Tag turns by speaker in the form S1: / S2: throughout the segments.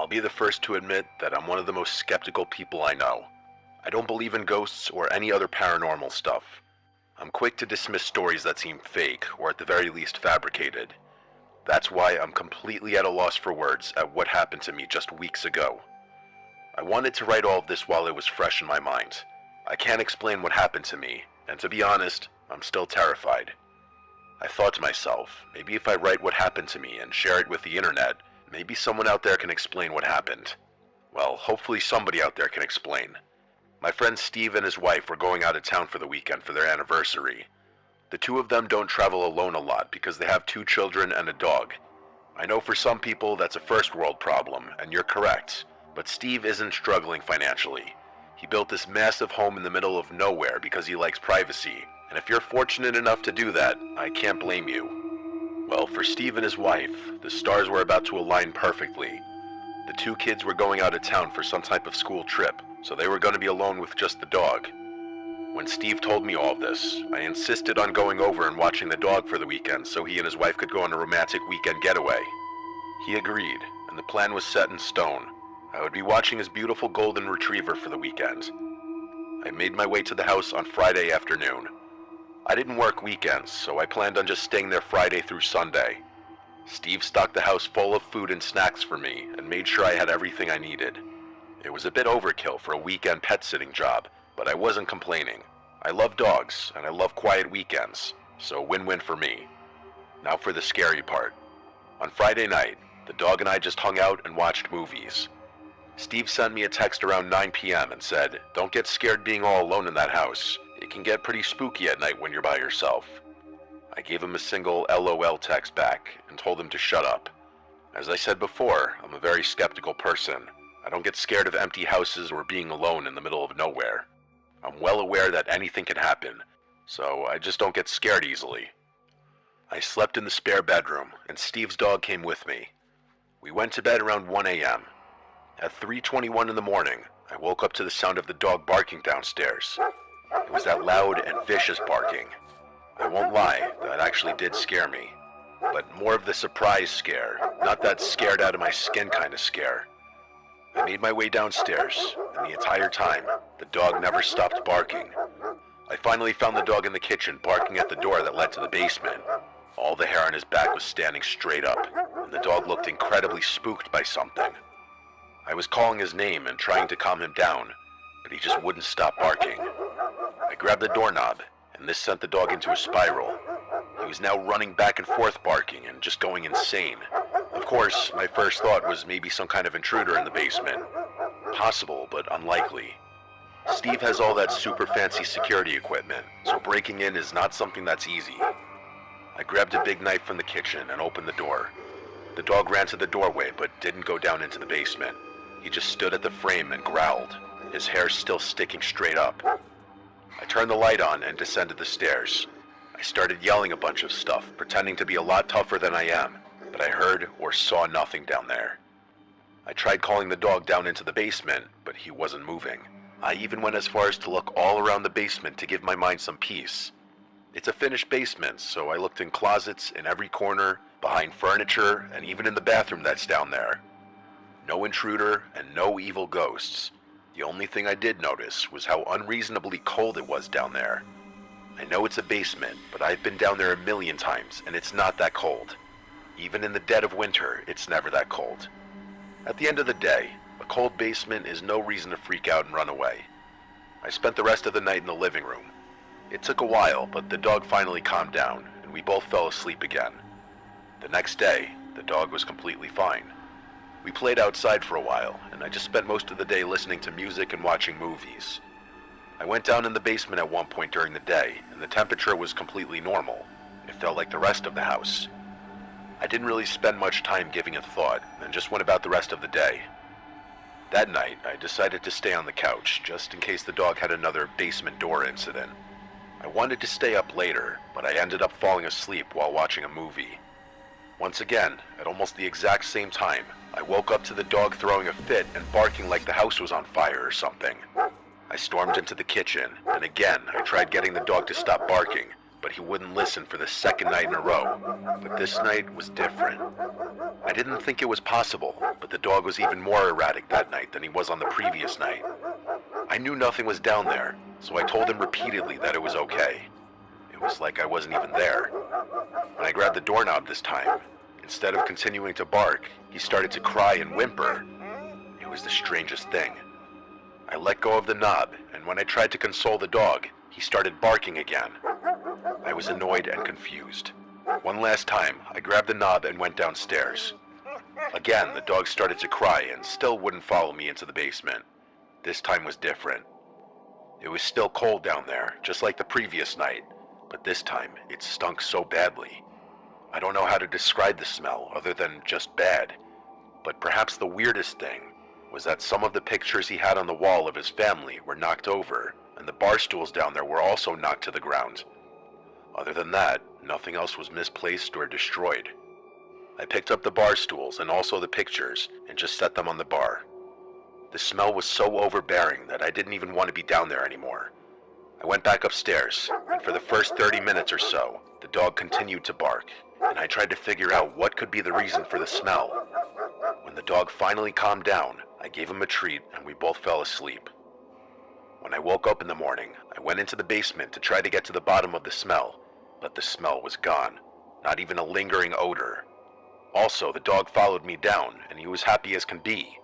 S1: be the first to admit that I'm one of the most skeptical people I know. I don't believe in ghosts or any other paranormal stuff. I'm quick to dismiss stories that seem fake, or at the very least fabricated. That's why I'm completely at a loss for words at what happened to me just weeks ago. I wanted to write all of this while it was fresh in my mind. I can't explain what happened to me, and to be honest, I'm still terrified. I thought to myself, maybe if I write what happened to me and share it with the internet, maybe someone out there can explain what happened. Well, hopefully somebody out there can explain. My friend Steve and his wife were going out of town for the weekend for their anniversary. The two of them don't travel alone a lot because they have 2 children and a dog. I know for some people that's a first world problem, and you're correct, but Steve isn't struggling financially. He built this massive home in the middle of nowhere because he likes privacy, and if you're fortunate enough to do that, I can't blame you. Well, for Steve and his wife, the stars were about to align perfectly. The 2 kids were going out of town for some type of school trip, so they were going to be alone with just the dog. When Steve told me all of this, I insisted on going over and watching the dog for the weekend so he and his wife could go on a romantic weekend getaway. He agreed, and the plan was set in stone. I would be watching his beautiful golden retriever for the weekend. I made my way to the house on Friday afternoon. I didn't work weekends, so I planned on just staying there Friday through Sunday. Steve stocked the house full of food and snacks for me and made sure I had everything I needed. It was a bit overkill for a weekend pet sitting job, but I wasn't complaining. I love dogs, and I love quiet weekends, so win-win for me. Now for the scary part. On Friday night, the dog and I just hung out and watched movies. Steve sent me a text around 9 p.m. and said, "Don't get scared being all alone in that house. It can get pretty spooky at night when you're by yourself." I gave him a single LOL text back and told him to shut up. As I said before, I'm a very skeptical person. I don't get scared of empty houses or being alone in the middle of nowhere. I'm well aware that anything can happen, so I just don't get scared easily. I slept in the spare bedroom, and Steve's dog came with me. We went to bed around 1 a.m. At 3:21 in the morning, I woke up to the sound of the dog barking downstairs. It was that loud and vicious barking. I won't lie, that actually did scare me. But more of the surprise scare, not that scared out of my skin kind of scare. I made my way downstairs, and the entire time, the dog never stopped barking. I finally found the dog in the kitchen barking at the door that led to the basement. All the hair on his back was standing straight up, and the dog looked incredibly spooked by something. I was calling his name and trying to calm him down, but he just wouldn't stop barking. I grabbed the doorknob, and this sent the dog into a spiral. He was now running back and forth barking and just going insane. Of course, my first thought was maybe some kind of intruder in the basement. Possible, but unlikely. Steve has all that super fancy security equipment, so breaking in is not something that's easy. I grabbed a big knife from the kitchen and opened the door. The dog ran to the doorway but didn't go down into the basement. He just stood at the frame and growled, his hair still sticking straight up. I turned the light on and descended the stairs. I started yelling a bunch of stuff, pretending to be a lot tougher than I am, but I heard or saw nothing down there. I tried calling the dog down into the basement, but he wasn't moving. I even went as far as to look all around the basement to give my mind some peace. It's a finished basement, so I looked in closets in every corner, behind furniture, and even in the bathroom that's down there. No intruder and no evil ghosts. The only thing I did notice was how unreasonably cold it was down there. I know it's a basement, but I've been down there a million times, and it's not that cold. Even in the dead of winter, it's never that cold. At the end of the day, a cold basement is no reason to freak out and run away. I spent the rest of the night in the living room. It took a while, but the dog finally calmed down, and we both fell asleep again. The next day, the dog was completely fine. We played outside for a while, and I just spent most of the day listening to music and watching movies. I went down in the basement at one point during the day, and the temperature was completely normal. It felt like the rest of the house. I didn't really spend much time giving it thought, and just went about the rest of the day. That night, I decided to stay on the couch, just in case the dog had another basement door incident. I wanted to stay up later, but I ended up falling asleep while watching a movie. Once again, at almost the exact same time, I woke up to the dog throwing a fit and barking like the house was on fire or something. I stormed into the kitchen, and again I tried getting the dog to stop barking, but he wouldn't listen for the second night in a row. But this night was different. I didn't think it was possible, but the dog was even more erratic that night than he was on the previous night. I knew nothing was down there, so I told him repeatedly that it was okay. It was like I wasn't even there. When I grabbed the doorknob this time, instead of continuing to bark, he started to cry and whimper. It was the strangest thing. I let go of the knob, and when I tried to console the dog, he started barking again. I was annoyed and confused. One last time, I grabbed the knob and went downstairs. Again, the dog started to cry and still wouldn't follow me into the basement. This time was different. It was still cold down there, just like the previous night, but this time it stunk so badly. I don't know how to describe the smell other than just bad, but perhaps the weirdest thing was that some of the pictures he had on the wall of his family were knocked over, and the bar stools down there were also knocked to the ground. Other than that, nothing else was misplaced or destroyed. I picked up the bar stools and also the pictures and just set them on the bar. The smell was so overbearing that I didn't even want to be down there anymore. I went back upstairs, and for the first 30 minutes or so, the dog continued to bark, and I tried to figure out what could be the reason for the smell. When the dog finally calmed down, I gave him a treat and we both fell asleep. When I woke up in the morning, I went into the basement to try to get to the bottom of the smell, but the smell was gone, not even a lingering odor. Also, the dog followed me down, and he was happy as can be.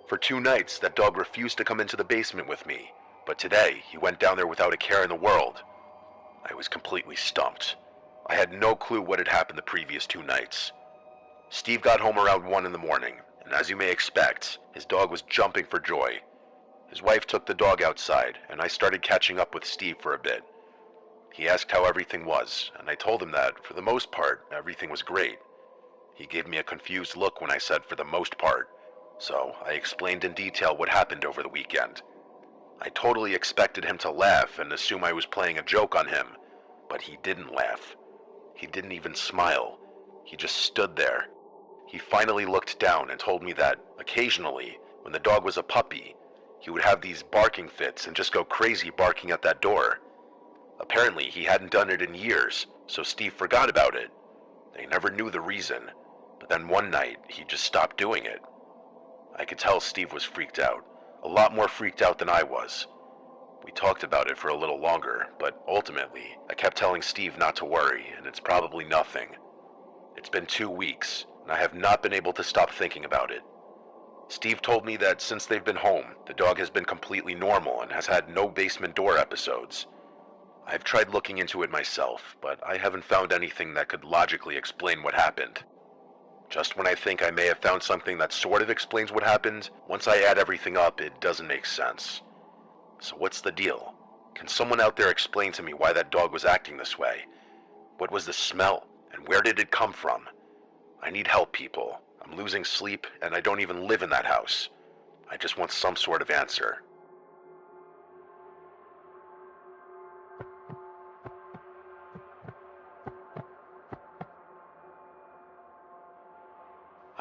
S1: For 2 nights, that dog refused to come into the basement with me, but today, he went down there without a care in the world. I was completely stumped. I had no clue what had happened the previous 2 nights. Steve got home around 1 in the morning, and as you may expect, his dog was jumping for joy. His wife took the dog outside, and I started catching up with Steve for a bit. He asked how everything was, and I told him that, for the most part, everything was great. He gave me a confused look when I said for the most part, so I explained in detail what happened over the weekend. I totally expected him to laugh and assume I was playing a joke on him, but he didn't laugh. He didn't even smile. He just stood there. He finally looked down and told me that, occasionally, when the dog was a puppy, he would have these barking fits and just go crazy barking at that door. Apparently, he hadn't done it in years, so Steve forgot about it. They never knew the reason, but then one night, he just stopped doing it. I could tell Steve was freaked out, a lot more freaked out than I was. We talked about it for a little longer, but ultimately, I kept telling Steve not to worry, and it's probably nothing. It's been 2 weeks, and I have not been able to stop thinking about it. Steve told me that since they've been home, the dog has been completely normal and has had no basement door episodes. I've tried looking into it myself, but I haven't found anything that could logically explain what happened. Just when I think I may have found something that sort of explains what happened, once I add everything up, it doesn't make sense. So what's the deal? Can someone out there explain to me why that dog was acting this way? What was the smell, and where did it come from? I need help, people. I'm losing sleep, and I don't even live in that house. I just want some sort of answer.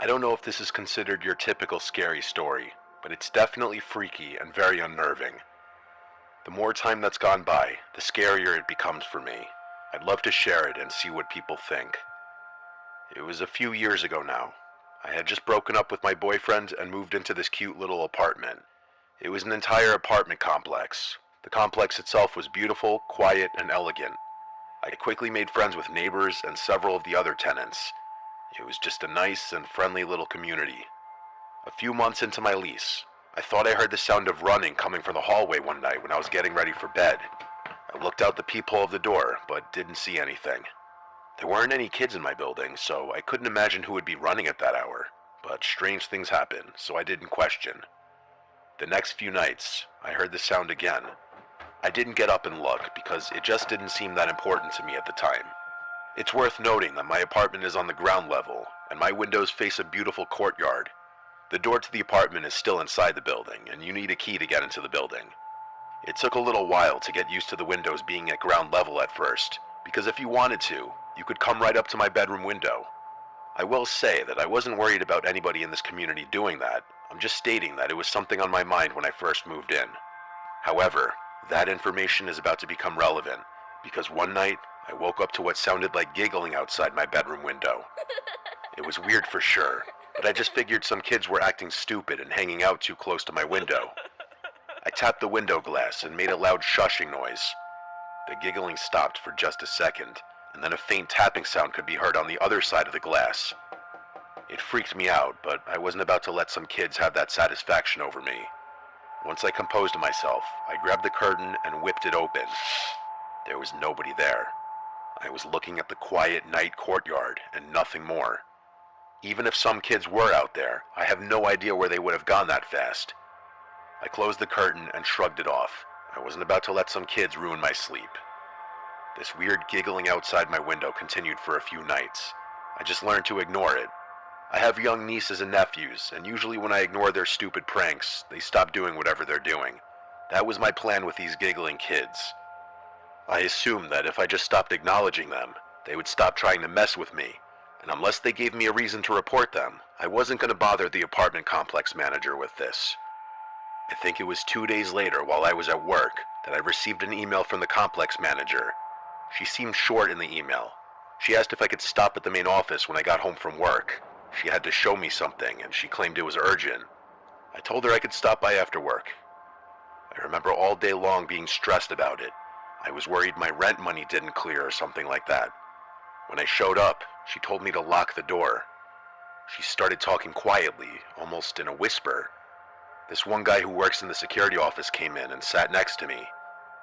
S1: I don't know if this is considered your typical scary story, but it's definitely freaky and very unnerving. The more time that's gone by, the scarier it becomes for me. I'd love to share it and see what people think. It was a few years ago now. I had just broken up with my boyfriend and moved into this cute little apartment. It was an entire apartment complex. The complex itself was beautiful, quiet, and elegant. I quickly made friends with neighbors and several of the other tenants. It was just a nice and friendly little community. A few months into my lease, I thought I heard the sound of running coming from the hallway one night when I was getting ready for bed. I looked out the peephole of the door, but didn't see anything. There weren't any kids in my building, so I couldn't imagine who would be running at that hour. But strange things happen, so I didn't question. The next few nights, I heard the sound again. I didn't get up and look because it just didn't seem that important to me at the time. It's worth noting that my apartment is on the ground level, and my windows face a beautiful courtyard. The door to the apartment is still inside the building, and you need a key to get into the building. It took a little while to get used to the windows being at ground level at first, because if you wanted to, you could come right up to my bedroom window. I will say that I wasn't worried about anybody in this community doing that. I'm just stating that it was something on my mind when I first moved in. However, that information is about to become relevant, because one night, I woke up to what sounded like giggling outside my bedroom window. It was weird for sure, but I just figured some kids were acting stupid and hanging out too close to my window. I tapped the window glass and made a loud shushing noise. The giggling stopped for just a second, and then a faint tapping sound could be heard on the other side of the glass. It freaked me out, but I wasn't about to let some kids have that satisfaction over me. Once I composed myself, I grabbed the curtain and whipped it open. There was nobody there. I was looking at the quiet night courtyard and nothing more. Even if some kids were out there, I have no idea where they would have gone that fast. I closed the curtain and shrugged it off. I wasn't about to let some kids ruin my sleep. This weird giggling outside my window continued for a few nights. I just learned to ignore it. I have young nieces and nephews, and usually when I ignore their stupid pranks, they stop doing whatever they're doing. That was my plan with these giggling kids. I assumed that if I just stopped acknowledging them, they would stop trying to mess with me, and unless they gave me a reason to report them, I wasn't going to bother the apartment complex manager with this. I think it was 2 days later while I was at work that I received an email from the complex manager. She seemed short in the email. She asked if I could stop at the main office when I got home from work. She had to show me something, and she claimed it was urgent. I told her I could stop by after work. I remember all day long being stressed about it. I was worried my rent money didn't clear or something like that. When I showed up, she told me to lock the door. She started talking quietly, almost in a whisper. This one guy who works in the security office came in and sat next to me.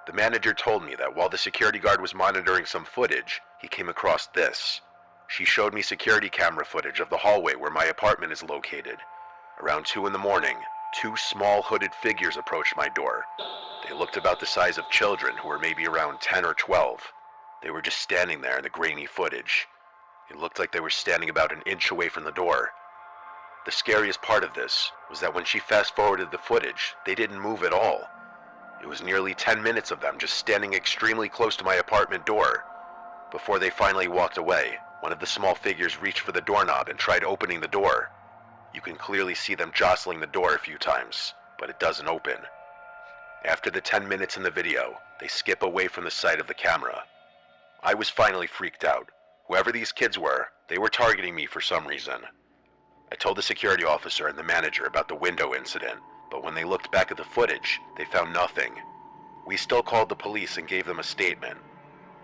S1: The manager told me that while the security guard was monitoring some footage, he came across this. She showed me security camera footage of the hallway where my apartment is located. Around 2 in the morning, 2 small hooded figures approached my door. They looked about the size of children who were maybe around 10 or 12. They were just standing there in the grainy footage. It looked like they were standing about an inch away from the door. The scariest part of this was that when she fast-forwarded the footage, they didn't move at all. It was nearly 10 minutes of them just standing extremely close to my apartment door. Before they finally walked away, one of the small figures reached for the doorknob and tried opening the door. You can clearly see them jostling the door a few times, but it doesn't open. After the 10 minutes in the video, they skip away from the sight of the camera. I was finally freaked out. Whoever these kids were, they were targeting me for some reason. I told the security officer and the manager about the window incident, but when they looked back at the footage, they found nothing. We still called the police and gave them a statement.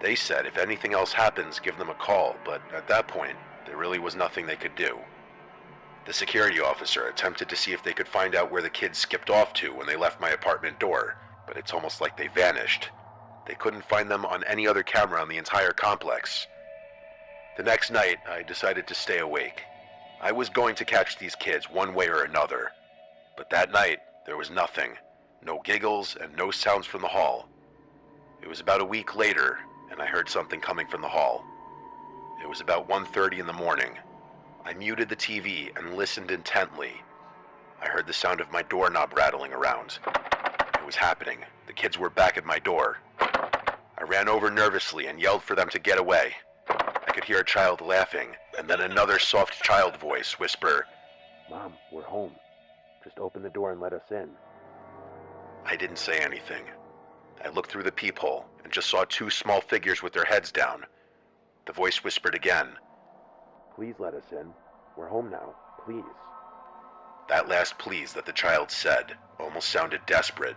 S1: They said if anything else happens, give them a call, but at that point, there really was nothing they could do. The security officer attempted to see if they could find out where the kids skipped off to when they left my apartment door, but it's almost like they vanished. They couldn't find them on any other camera on the entire complex. The next night, I decided to stay awake. I was going to catch these kids one way or another. But that night, there was nothing. No giggles and no sounds from the hall. It was about a week later, and I heard something coming from the hall. It was about 1:30 in the morning. I muted the TV and listened intently. I heard the sound of my doorknob rattling around. It was happening. The kids were back at my door. I ran over nervously and yelled for them to get away. I could hear a child laughing, and then another soft child voice whisper, "Mom, we're home. Just open the door and let us in." I didn't say anything. I looked through the peephole and just saw 2 small figures with their heads down. The voice whispered again, "Please let us in. We're home now, please." That last please that the child said almost sounded desperate.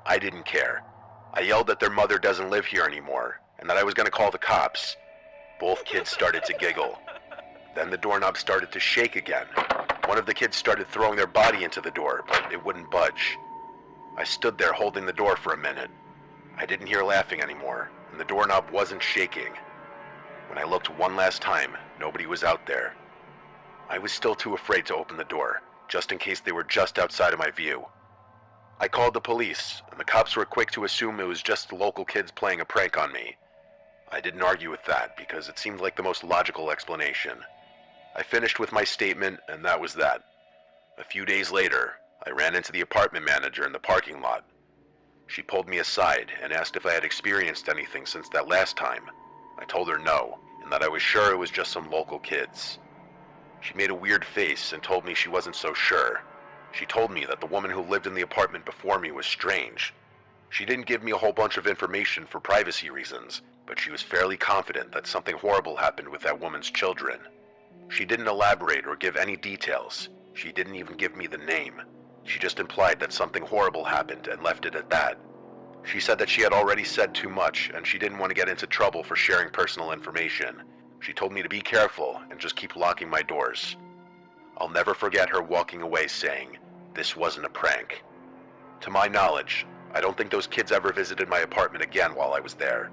S1: I didn't care. I yelled that their mother doesn't live here anymore and that I was going to call the cops. Both kids started to giggle. Then the doorknob started to shake again. One of the kids started throwing their body into the door, but it wouldn't budge. I stood there holding the door for a minute. I didn't hear laughing anymore, and the doorknob wasn't shaking. When I looked one last time, nobody was out there. I was still too afraid to open the door, just in case they were just outside of my view. I called the police, and the cops were quick to assume it was just local kids playing a prank on me. I didn't argue with that because it seemed like the most logical explanation. I finished with my statement, and that was that. A few days later, I ran into the apartment manager in the parking lot. She pulled me aside and asked if I had experienced anything since that last time. I told her no, and that I was sure it was just some local kids. She made a weird face and told me she wasn't so sure. She told me that the woman who lived in the apartment before me was strange. She didn't give me a whole bunch of information for privacy reasons, but she was fairly confident that something horrible happened with that woman's children. She didn't elaborate or give any details. She didn't even give me the name. She just implied that something horrible happened and left it at that. She said that she had already said too much and she didn't want to get into trouble for sharing personal information. She told me to be careful and just keep locking my doors. I'll never forget her walking away saying, "This wasn't a prank." To my knowledge, I don't think those kids ever visited my apartment again while I was there.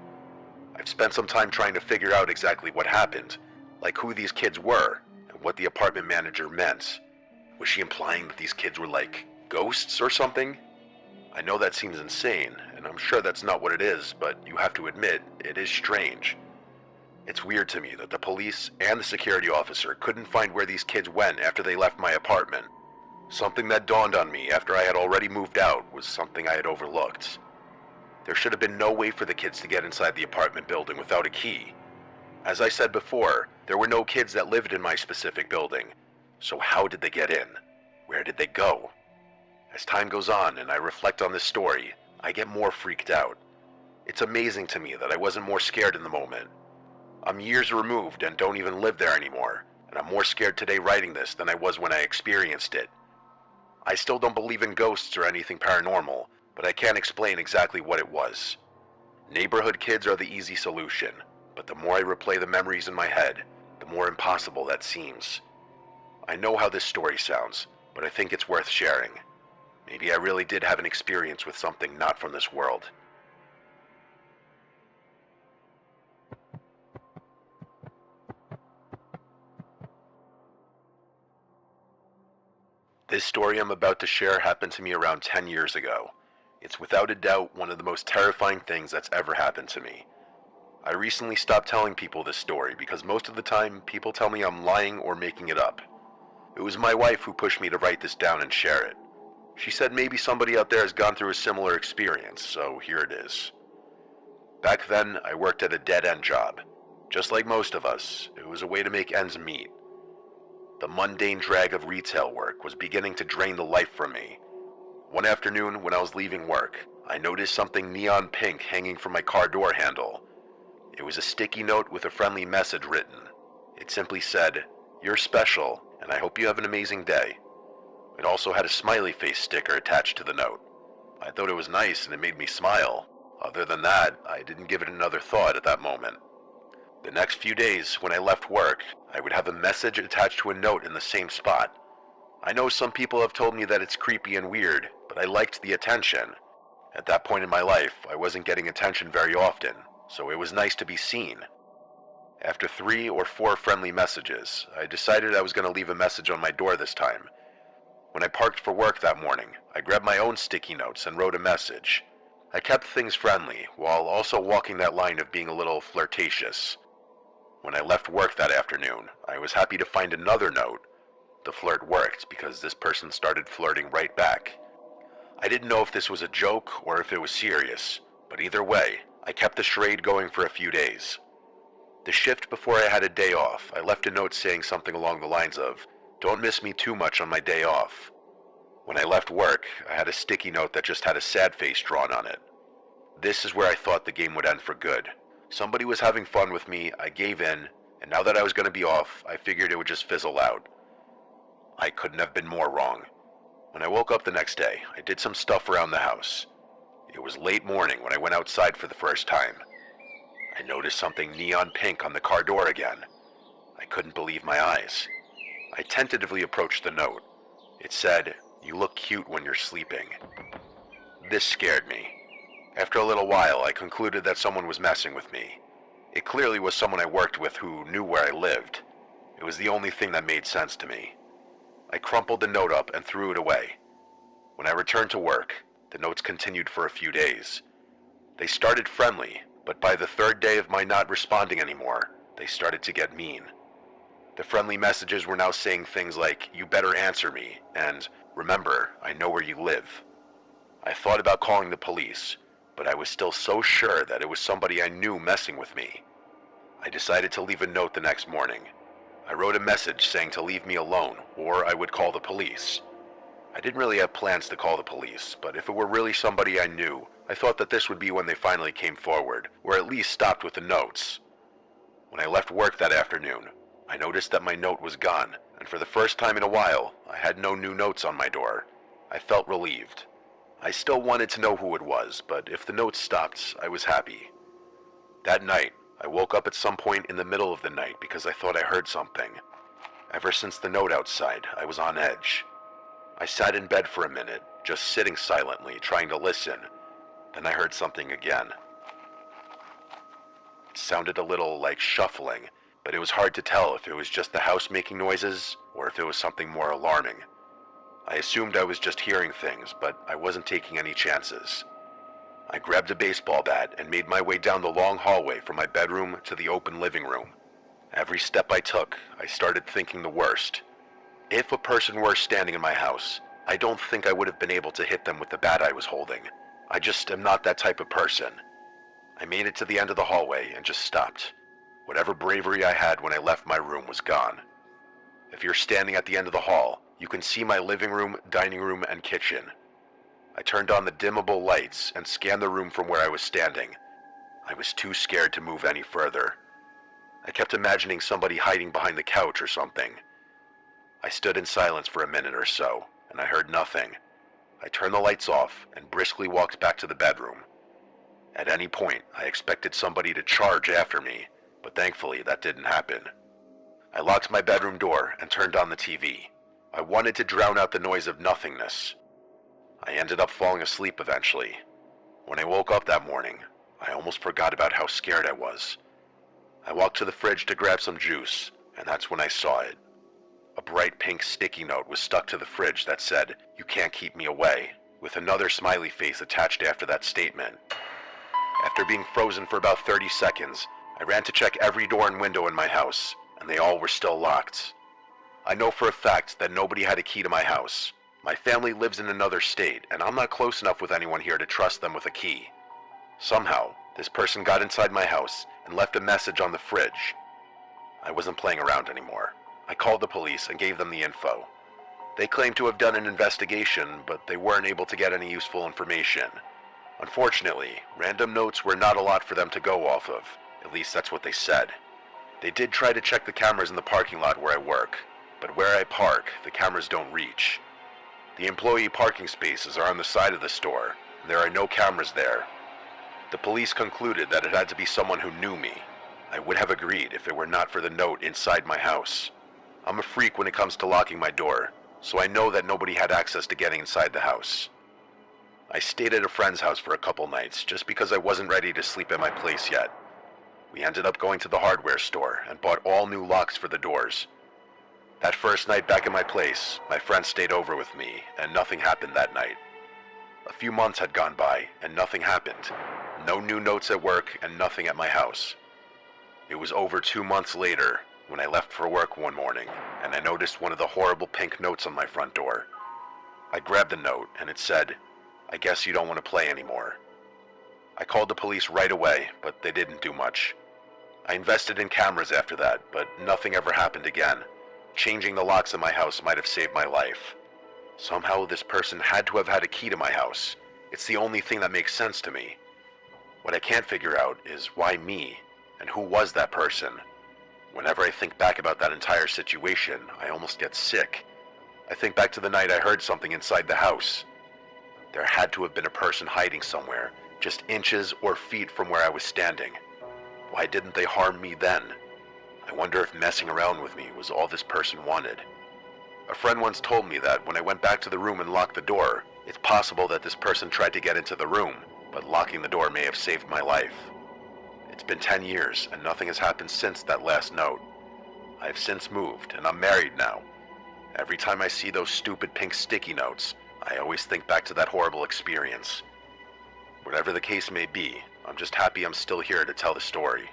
S1: I've spent some time trying to figure out exactly what happened, like who these kids were and what the apartment manager meant. Was she implying that these kids were like ghosts or something? I know that seems insane, and I'm sure that's not what it is, but you have to admit, it is strange. It's weird to me that the police and the security officer couldn't find where these kids went after they left my apartment. Something that dawned on me after I had already moved out was something I had overlooked. There should have been no way for the kids to get inside the apartment building without a key. As I said before, there were no kids that lived in my specific building. So how did they get in? Where did they go? As time goes on and I reflect on this story, I get more freaked out. It's amazing to me that I wasn't more scared in the moment. I'm years removed and don't even live there anymore, and I'm more scared today writing this than I was when I experienced it. I still don't believe in ghosts or anything paranormal, but I can't explain exactly what it was. Neighborhood kids are the easy solution, but the more I replay the memories in my head, the more impossible that seems. I know how this story sounds, but I think it's worth sharing. Maybe I really did have an experience with something not from this world. This story I'm about to share happened to me around 10 years ago. It's without a doubt one of the most terrifying things that's ever happened to me. I recently stopped telling people this story because most of the time people tell me I'm lying or making it up. It was my wife who pushed me to write this down and share it. She said maybe somebody out there has gone through a similar experience, so here it is. Back then, I worked at a dead-end job. Just like most of us, it was a way to make ends meet. The mundane drag of retail work was beginning to drain the life from me. One afternoon, when I was leaving work, I noticed something neon pink hanging from my car door handle. It was a sticky note with a friendly message written. It simply said, "You're special, and I hope you have an amazing day." It also had a smiley face sticker attached to the note. I thought it was nice and it made me smile. Other than that, I didn't give it another thought at that moment. The next few days, when I left work, I would have a message attached to a note in the same spot. I know some people have told me that it's creepy and weird, but I liked the attention. At that point in my life, I wasn't getting attention very often, so it was nice to be seen. After 3 or 4 friendly messages, I decided I was going to leave a message on my door this time. When I parked for work that morning, I grabbed my own sticky notes and wrote a message. I kept things friendly, while also walking that line of being a little flirtatious. When I left work that afternoon, I was happy to find another note. The flirt worked because this person started flirting right back. I didn't know if this was a joke or if it was serious, but either way, I kept the charade going for a few days. The shift before I had a day off, I left a note saying something along the lines of, "Don't miss me too much on my day off." When I left work, I had a sticky note that just had a sad face drawn on it. This is where I thought the game would end for good. Somebody was having fun with me, I gave in, and now that I was going to be off, I figured it would just fizzle out. I couldn't have been more wrong. When I woke up the next day, I did some stuff around the house. It was late morning when I went outside for the first time. I noticed something neon pink on the car door again. I couldn't believe my eyes. I tentatively approached the note. It said, "You look cute when you're sleeping." This scared me. After a little while, I concluded that someone was messing with me. It clearly was someone I worked with who knew where I lived. It was the only thing that made sense to me. I crumpled the note up and threw it away. When I returned to work, the notes continued for a few days. They started friendly, but by the 3rd day of my not responding anymore, they started to get mean. The friendly messages were now saying things like, "You better answer me," and "Remember, I know where you live." I thought about calling the police, but I was still so sure that it was somebody I knew messing with me. I decided to leave a note the next morning. I wrote a message saying to leave me alone, or I would call the police. I didn't really have plans to call the police, but if it were really somebody I knew, I thought that this would be when they finally came forward, or at least stopped with the notes. When I left work that afternoon, I noticed that my note was gone, and for the first time in a while, I had no new notes on my door. I felt relieved. I still wanted to know who it was, but if the note stopped, I was happy. That night, I woke up at some point in the middle of the night because I thought I heard something. Ever since the note outside, I was on edge. I sat in bed for a minute, just sitting silently, trying to listen. Then I heard something again. It sounded a little like shuffling, but it was hard to tell if it was just the house making noises or if it was something more alarming. I assumed I was just hearing things, but I wasn't taking any chances. I grabbed a baseball bat and made my way down the long hallway from my bedroom to the open living room. Every step I took, I started thinking the worst. If a person were standing in my house, I don't think I would have been able to hit them with the bat I was holding. I just am not that type of person. I made it to the end of the hallway and just stopped. Whatever bravery I had when I left my room was gone. If you're standing at the end of the hall, you can see my living room, dining room, and kitchen. I turned on the dimmable lights and scanned the room from where I was standing. I was too scared to move any further. I kept imagining somebody hiding behind the couch or something. I stood in silence for a minute or so, and I heard nothing. I turned the lights off and briskly walked back to the bedroom. At any point, I expected somebody to charge after me, but thankfully that didn't happen. I locked my bedroom door and turned on the TV. I wanted to drown out the noise of nothingness. I ended up falling asleep eventually. When I woke up that morning, I almost forgot about how scared I was. I walked to the fridge to grab some juice, and that's when I saw it. A bright pink sticky note was stuck to the fridge that said, "You can't keep me away," with another smiley face attached after that statement. After being frozen for about 30 seconds, I ran to check every door and window in my house, and they all were still locked. I know for a fact that nobody had a key to my house. My family lives in another state, and I'm not close enough with anyone here to trust them with a key. Somehow, this person got inside my house and left a message on the fridge. I wasn't playing around anymore. I called the police and gave them the info. They claimed to have done an investigation, but they weren't able to get any useful information. Unfortunately, random notes were not a lot for them to go off of. At least that's what they said. They did try to check the cameras in the parking lot where I work, but where I park, the cameras don't reach. The employee parking spaces are on the side of the store, and there are no cameras there. The police concluded that it had to be someone who knew me. I would have agreed if it were not for the note inside my house. I'm a freak when it comes to locking my door, so I know that nobody had access to getting inside the house. I stayed at a friend's house for a couple nights just because I wasn't ready to sleep at my place yet. We ended up going to the hardware store and bought all new locks for the doors. That first night back at my place, my friend stayed over with me, and nothing happened that night. A few months had gone by, and nothing happened. No new notes at work, and nothing at my house. It was over 2 months later when I left for work one morning, and I noticed one of the horrible pink notes on my front door. I grabbed the note, and it said, "I guess you don't want to play anymore." I called the police right away, but they didn't do much. I invested in cameras after that, but nothing ever happened again. Changing the locks in my house might have saved my life. Somehow this person had to have had a key to my house. It's the only thing that makes sense to me. What I can't figure out is why me, and who was that person? Whenever I think back about that entire situation, I almost get sick. I think back to the night I heard something inside the house. There had to have been a person hiding somewhere, just inches or feet from where I was standing. Why didn't they harm me then? I wonder if messing around with me was all this person wanted. A friend once told me that when I went back to the room and locked the door, it's possible that this person tried to get into the room, but locking the door may have saved my life. It's been 10 years, and nothing has happened since that last note. I've since moved, and I'm married now. Every time I see those stupid pink sticky notes, I always think back to that horrible experience. Whatever the case may be, I'm just happy I'm still here to tell the story.